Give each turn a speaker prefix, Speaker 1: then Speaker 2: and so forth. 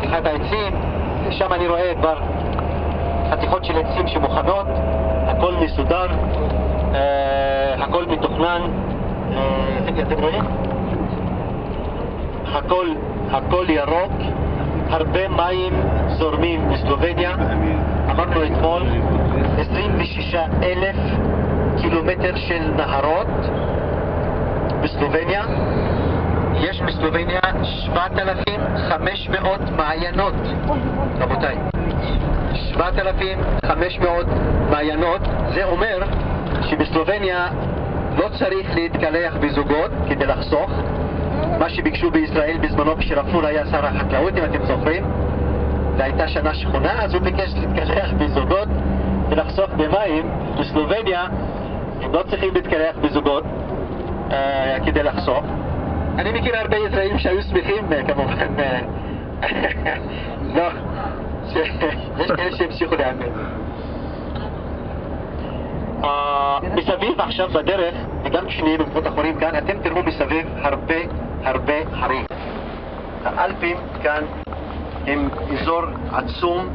Speaker 1: חתיכת העצים, שם אני רואה כבר חתיכות של עצים שמוכנות, הכל מסודר, הכל מתוכנן, אתם רואים? הכל ירוק, הרבה מים זורמים מסלובניה, אמרנו אתמול 26,000 קילומטר של נהרות בסלובניה, יש בסלובניה 7,500 מעיינות, רבותיי, 7,500 מעיינות, זה אומר שבסלובניה לא צריך להתקלח בזוגות כדי לחסוך, מה שביקשו בישראל בזמנו כשרפול היה שר החקלאות, אם אתם זוכרים, והייתה שנה שכונה, אז הוא ביקש להתקלח בזוגות ולחסוך במים. בסלובניה הם לא צריכים להתקלח בזוגות כדי לחסוך. אני מכיר הרבה ישראלים שהיו שמחים כמובן, לא, יש כאלה שהמשיכו להאמין. מסביב עכשיו בדרך, וגם כשנהיה במקומות אחרים כאן, אתם תראו מסביב הרבה הרים. האלפים כאן הם אזור עצום,